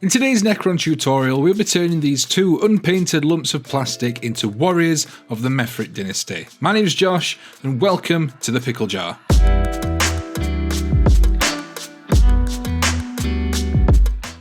In today's Necron tutorial, we'll be turning these two unpainted lumps of plastic into warriors of the Mephrit Dynasty. My name is Josh, and welcome to the Pickle Jar.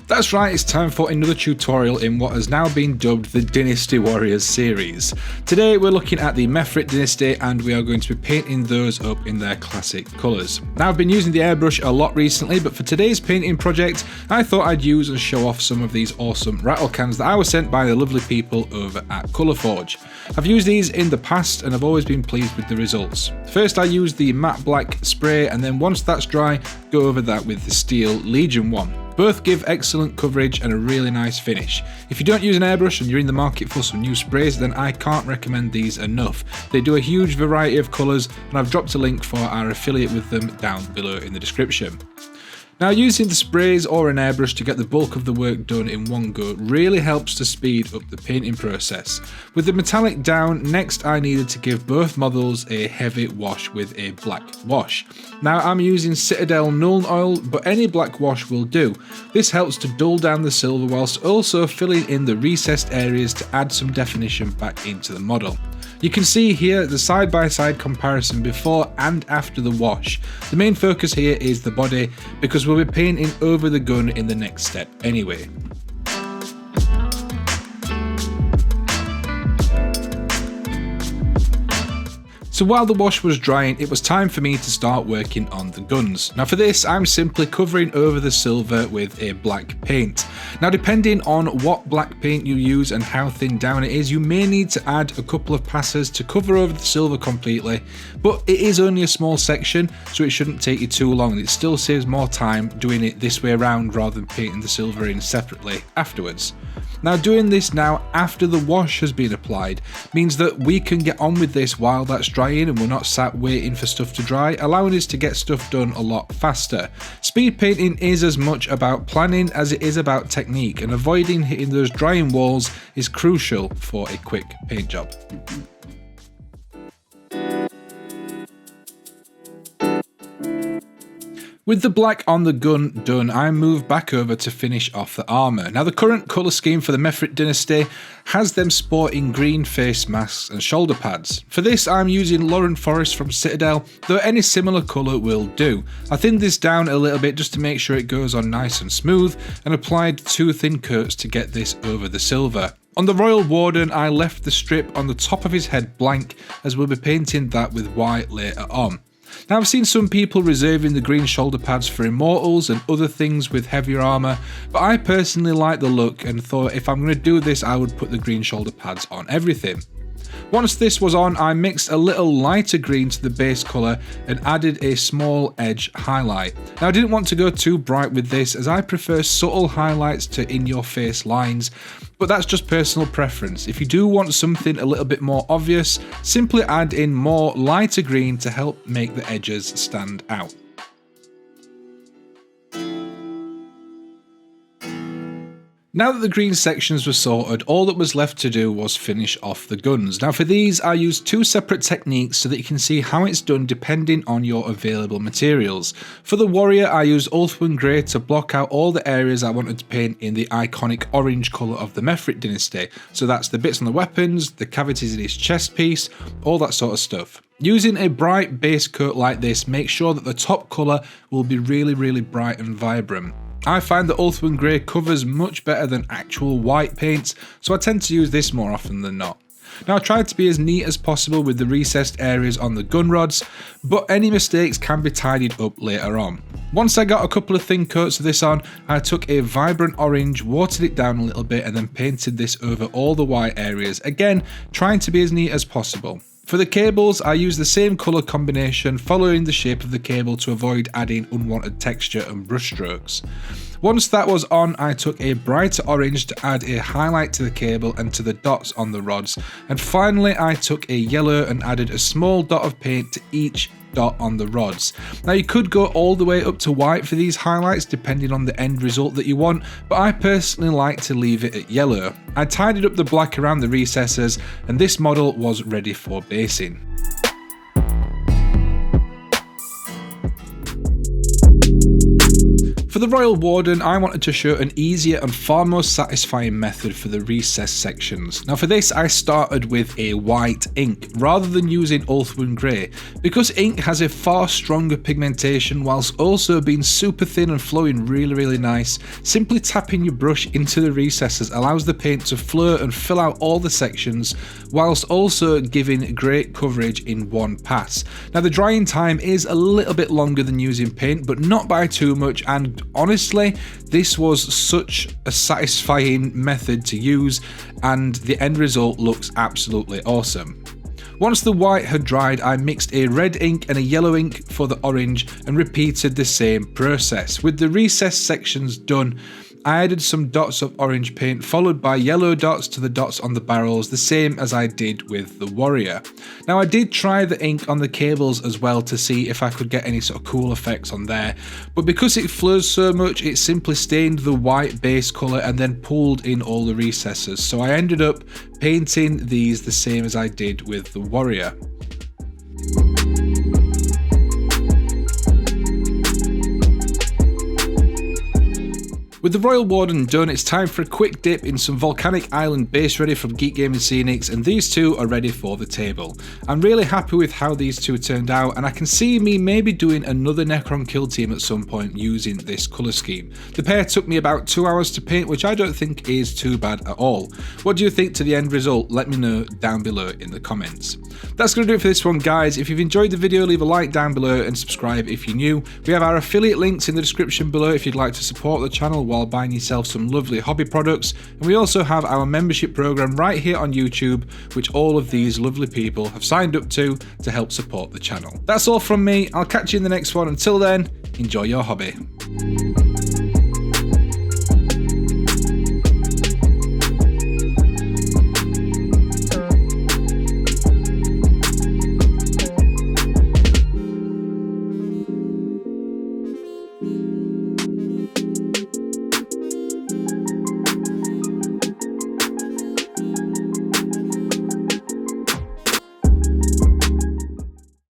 That's right, it's time for another tutorial in what has now been dubbed the Dynasty Warriors series. Today we're looking at the Mephrit Dynasty and we are going to be painting those up in their classic colours. Now I've been using the airbrush a lot recently, but for today's painting project I thought I'd use and show off some of these awesome rattle cans that I was sent by the lovely people over at Colourforge. I've used these in the past and I've always been pleased with the results. First I used the matte black spray, and then once that's dry, go over that with the steel Legion one. Both give excellent coverage and a really nice finish. If you don't use an airbrush and you're in the market for some new sprays, then I can't recommend these enough. They do a huge variety of colours, and I've dropped a link for our affiliate with them down below in the description. Now, using the sprays or an airbrush to get the bulk of the work done in one go really helps to speed up the painting process. With the metallic down, next I needed to give both models a heavy wash with a black wash. Now I'm using Citadel Nuln Oil, but any black wash will do. This helps to dull down the silver whilst also filling in the recessed areas to add some definition back into the model. You can see here the side-by-side comparison before and after the wash. The main focus here is the body, because we'll be painting over the gun in the next step anyway. So while the wash was drying, it was time for me to start working on the guns. Now for this, I'm simply covering over the silver with a black paint. Now depending on what black paint you use and how thin down it is, you may need to add a couple of passes to cover over the silver completely, but it is only a small section, so it shouldn't take you too long, and it still saves more time doing it this way around rather than painting the silver in separately afterwards. Now doing this now after the wash has been applied means that we can get on with this while that's drying and we're not sat waiting for stuff to dry, allowing us to get stuff done a lot faster. Speed painting is as much about planning as it is about technique, and avoiding hitting those drying walls is crucial for a quick paint job. With the black on the gun done, I move back over to finish off the armour. Now the current colour scheme for the Mephrit Dynasty has them sporting green face masks and shoulder pads. For this I'm using Lauren Forest from Citadel, though any similar colour will do. I thinned this down a little bit just to make sure it goes on nice and smooth, and applied 2 thin coats to get this over the silver. On the Royal Warden, I left the strip on the top of his head blank, as we'll be painting that with white later on. Now I've seen some people reserving the green shoulder pads for Immortals and other things with heavier armour, but I personally like the look and thought if I'm going to do this I would put the green shoulder pads on everything. Once this was on, I mixed a little lighter green to the base colour and added a small edge highlight. Now I didn't want to go too bright with this, as I prefer subtle highlights to in-your-face lines, but that's just personal preference. If you do want something a little bit more obvious, simply add in more lighter green to help make the edges stand out. Now that the green sections were sorted, all that was left to do was finish off the guns. Now for these I used 2 separate techniques so that you can see how it's done depending on your available materials. For the warrior I used Ulthuan Grey to block out all the areas I wanted to paint in the iconic orange colour of the Mephrit Dynasty. So that's the bits on the weapons, the cavities in his chest piece, all that sort of stuff. Using a bright base coat like this, make sure that the top colour will be really bright and vibrant. I find that Ulthuan Grey covers much better than actual white paints, so I tend to use this more often than not. Now I tried to be as neat as possible with the recessed areas on the gun rods, but any mistakes can be tidied up later on. Once I got a couple of thin coats of this on, I took a vibrant orange, watered it down a little bit, and then painted this over all the white areas, again trying to be as neat as possible. For the cables, I used the same colour combination, following the shape of the cable to avoid adding unwanted texture and brush strokes. Once that was on, I took a brighter orange to add a highlight to the cable and to the dots on the rods, and finally I took a yellow and added a small dot of paint to each dot on the rods. Now you could go all the way up to white for these highlights depending on the end result that you want, but I personally like to leave it at yellow. I tidied up the black around the recesses and this model was ready for basing. For the Royal Warden, I wanted to show an easier and far more satisfying method for the recess sections. Now for this, I started with a white ink, rather than using Ulthuan Grey, because ink has a far stronger pigmentation whilst also being super thin and flowing really nice. Simply tapping your brush into the recesses allows the paint to flow and fill out all the sections, whilst also giving great coverage in one pass. Now the drying time is a little bit longer than using paint, but not by too much, and honestly, this was such a satisfying method to use, and the end result looks absolutely awesome. Once the white had dried, I mixed a red ink and a yellow ink for the orange and repeated the same process. With the recess sections done, I added some dots of orange paint followed by yellow dots to the dots on the barrels, the same as I did with the warrior. Now I did try the ink on the cables as well to see if I could get any sort of cool effects on there, but because it flows so much, it simply stained the white base colour and then pulled in all the recesses, so I ended up painting these the same as I did with the warrior. With the Royal Warden done, it's time for a quick dip in some Volcanic Island base ready from Geek Gaming Scenics, and these two are ready for the table. I'm really happy with how these two turned out, and I can see me maybe doing another Necron kill team at some point using this colour scheme. The pair took me about 2 hours to paint, which I don't think is too bad at all. What do you think to the end result? Let me know down below in the comments. That's going to do it for this one, guys. If you've enjoyed the video, leave a like down below and subscribe if you're new. We have our affiliate links in the description below if you'd like to support the channel while buying yourself some lovely hobby products, and we also have our membership program right here on YouTube, which all of these lovely people have signed up to help support the channel. That's all from me. I'll catch you in the next one. Until then, enjoy your hobby.